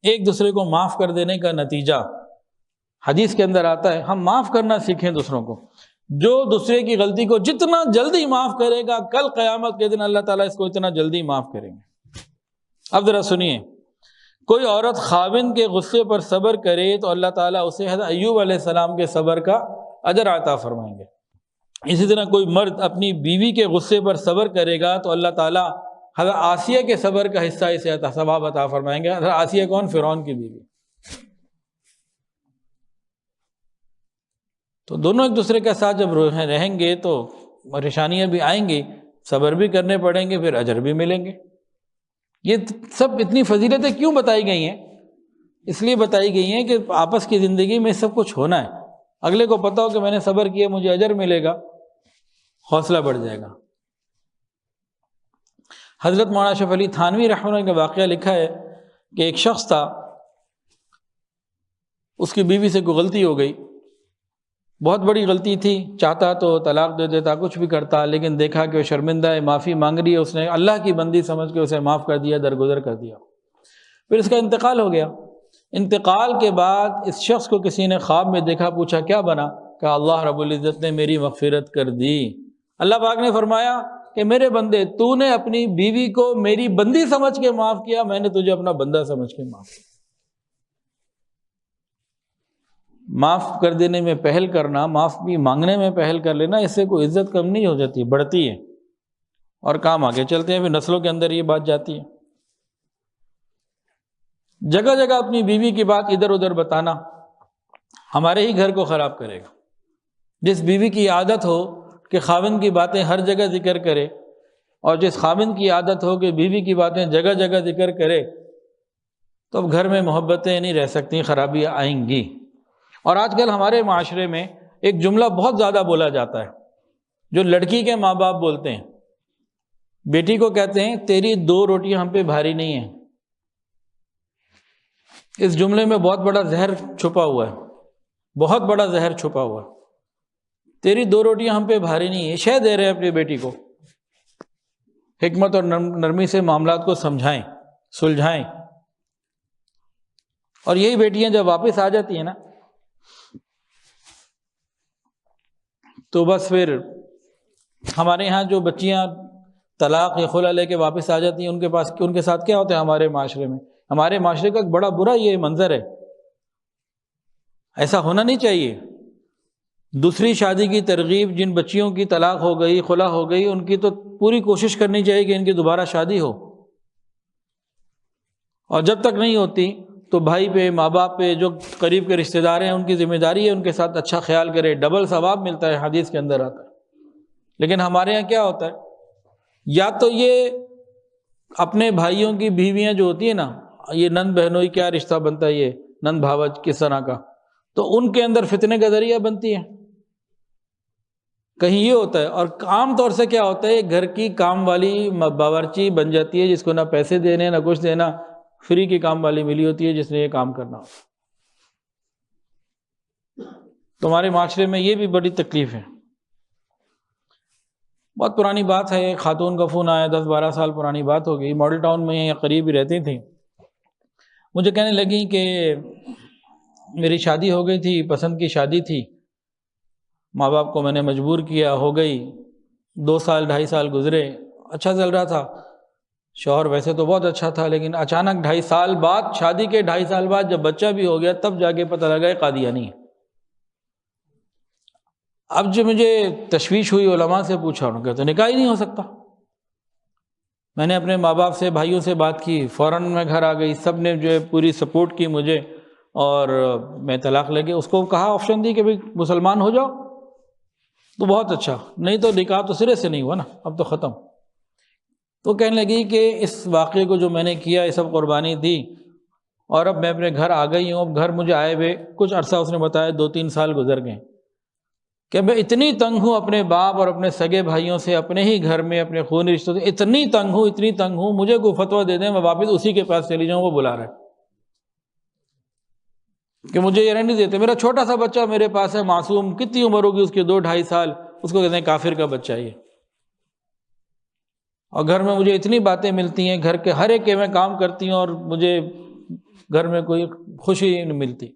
ایک دوسرے کو معاف کر دینے کا نتیجہ حدیث کے اندر آتا ہے، ہم معاف کرنا سیکھیں دوسروں کو۔ جو دوسرے کی غلطی کو جتنا جلدی معاف کرے گا، کل قیامت کے دن اللہ تعالیٰ اس کو اتنا جلدی معاف کریں گے۔ اب ذرا سنیے، کوئی عورت خاوند کے غصے پر صبر کرے تو اللہ تعالیٰ اسے حضرت ایوب علیہ السلام کے صبر کا اجر عطا فرمائیں گے۔ اسی طرح کوئی مرد اپنی بیوی کے غصے پر صبر کرے گا تو اللہ تعالیٰ حضرت آسیہ کے صبر کا حصہ اسے ثواب عطا فرمائیں گے۔ حضرت آسیہ کون؟ فرعون کی بیوی۔ تو دونوں ایک دوسرے کے ساتھ جب رہیں گے تو پریشانیاں بھی آئیں گی، صبر بھی کرنے پڑیں گے، پھر اجر بھی ملیں گے۔ یہ سب اتنی فضیلتیں کیوں بتائی گئی ہیں؟ اس لیے بتائی گئی ہیں کہ آپس کی زندگی میں سب کچھ ہونا ہے، اگلے کو پتہ ہو کہ میں نے صبر کیا، مجھے اجر ملے گا، حوصلہ بڑھ جائے گا۔ حضرت مولانا اشرف علی تھانوی رحمہ اللہ کا واقعہ لکھا ہے کہ ایک شخص تھا، اس کی بیوی سے کوئی غلطی ہو گئی، بہت بڑی غلطی تھی، چاہتا تو طلاق دے دیتا، کچھ بھی کرتا، لیکن دیکھا کہ وہ شرمندہ ہے، معافی مانگ رہی ہے، اس نے اللہ کی بندی سمجھ کے اسے معاف کر دیا، درگزر کر دیا۔ پھر اس کا انتقال ہو گیا۔ انتقال کے بعد اس شخص کو کسی نے خواب میں دیکھا، پوچھا کیا بنا؟ کہ اللہ رب العزت نے میری مغفرت کر دی۔ اللہ پاک نے فرمایا کہ میرے بندے، تو نے اپنی بیوی کو میری بندی سمجھ کے معاف کیا، میں نے تجھے اپنا بندہ سمجھ کے معاف کیا۔ معاف کر دینے میں پہل کرنا، معاف بھی مانگنے میں پہل کر لینا، اس سے کوئی عزت کم نہیں ہو جاتی، بڑھتی ہے اور کام آگے چلتے ہیں۔ پھر نسلوں کے اندر یہ بات جاتی ہے۔ جگہ جگہ اپنی بیوی کی بات ادھر ادھر بتانا ہمارے ہی گھر کو خراب کرے گا۔ جس بیوی کی عادت ہو کہ خاوند کی باتیں ہر جگہ ذکر کرے، اور جس خاوند کی عادت ہو کہ بیوی کی باتیں جگہ جگہ ذکر کرے، تو اب گھر میں محبتیں نہیں رہ سکتی، خرابیاں آئیں گی۔ اور آج کل ہمارے معاشرے میں ایک جملہ بہت زیادہ بولا جاتا ہے، جو لڑکی کے ماں باپ بولتے ہیں، بیٹی کو کہتے ہیں تیری 2 روٹیاں ہم پہ بھاری نہیں ہیں۔ اس جملے میں بہت بڑا زہر چھپا ہوا ہے، بہت بڑا زہر چھپا ہوا ہے۔ تیری 2 روٹیاں ہم پہ بھاری نہیں ہیں، شے دے رہے ہیں اپنی بیٹی کو۔ حکمت اور نرمی سے معاملات کو سمجھائیں، سلجھائیں۔ اور یہی بیٹیاں جب واپس آ جاتی ہیں نا، تو بس پھر ہمارے ہاں جو بچیاں طلاق یا خلع لے کے واپس آ جاتی ہیں، ان کے ساتھ کیا ہوتا ہے ہمارے معاشرے میں؟ ہمارے معاشرے کا ایک بڑا برا یہ منظر ہے۔ ایسا ہونا نہیں چاہیے۔ دوسری شادی کی ترغیب، جن بچیوں کی طلاق ہو گئی، خلع ہو گئی، ان کی تو پوری کوشش کرنی چاہیے کہ ان کی دوبارہ شادی ہو، اور جب تک نہیں ہوتی تو بھائی پہ، ماں باپ پہ، جو قریب کے رشتہ دار ہیں، ان کی ذمہ داری ہے ان کے ساتھ اچھا خیال کرے، ڈبل ثواب ملتا ہے، حدیث کے اندر آتا ہے۔ لیکن ہمارے یہاں کیا ہوتا ہے، یا تو یہ اپنے بھائیوں کی بیویاں جو ہوتی ہیں نا، یہ نند بہنوئی کیا رشتہ بنتا ہے، یہ نند بھاوج کس طرح کا، تو ان کے اندر فتنے کا ذریعہ بنتی ہیں۔ کہیں یہ ہوتا ہے، اور عام طور سے کیا ہوتا ہے، گھر کی کام والی باورچی بن جاتی ہے، جس کو نہ پیسے دینے نہ کچھ دینا، فری کی کام والی ملی ہوتی ہے جس نے یہ کام کرنا ہوتا ہے۔ تمہارے معاشرے میں یہ بھی بڑی تکلیف ہے۔ بہت پرانی بات ہے، ایک خاتون کا فون آیا، 10-12 سال پرانی بات ہو گئی، ماڈل ٹاؤن میں یا قریب ہی رہتی تھیں۔ مجھے کہنے لگی کہ میری شادی ہو گئی تھی، پسند کی شادی تھی، ماں باپ کو میں نے مجبور کیا، ہو گئی، 2 سال 2.5 سال گزرے، اچھا چل رہا تھا، شوہر ویسے تو بہت اچھا تھا، لیکن اچانک 2.5 سال بعد، شادی کے 2.5 سال بعد جب بچہ بھی ہو گیا، تب جا کے پتہ لگا یہ قادیانی ہے۔ اب جو مجھے تشویش ہوئی، علماء سے پوچھا، انہوں نے کہا تو نکاح ہی نہیں ہو سکتا۔ میں نے اپنے ماں باپ سے، بھائیوں سے بات کی، فوراً میں گھر آ گئی، سب نے جو ہے پوری سپورٹ کی مجھے، اور میں طلاق لے کے اس کو کہا، آپشن دی کہ بھائی مسلمان ہو جاؤ تو بہت اچھا، نہیں تو نکاح تو سرے سے نہیں ہوا نا، اب تو ختم۔ تو کہنے لگی کہ اس واقعے کو جو میں نے کیا، یہ سب قربانی دی، اور اب میں اپنے گھر آ گئی ہوں۔ اب گھر مجھے آئے ہوئے کچھ عرصہ، اس نے بتایا 2-3 سال گزر گئے، کہ میں اتنی تنگ ہوں اپنے باپ اور اپنے سگے بھائیوں سے، اپنے ہی گھر میں اپنے خونی رشتوں سے اتنی تنگ ہوں، مجھے کوئی فتویٰ دے دیں، میں واپس اسی کے پاس چلی جاؤں، وہ بلا رہا ہے کہ مجھے یہ نہیں دیتے، میرا چھوٹا سا بچہ میرے پاس ہے، معصوم، کتنی عمر ہوگی اس کی، 2-2.5 سال، اس کو کہتے ہیں کافر کا بچہ یہ۔ اور گھر میں مجھے اتنی باتیں ملتی ہیں، گھر کے ہر ایک کے میں کام کرتی ہوں، اور مجھے گھر میں کوئی خوشی نہیں ملتی.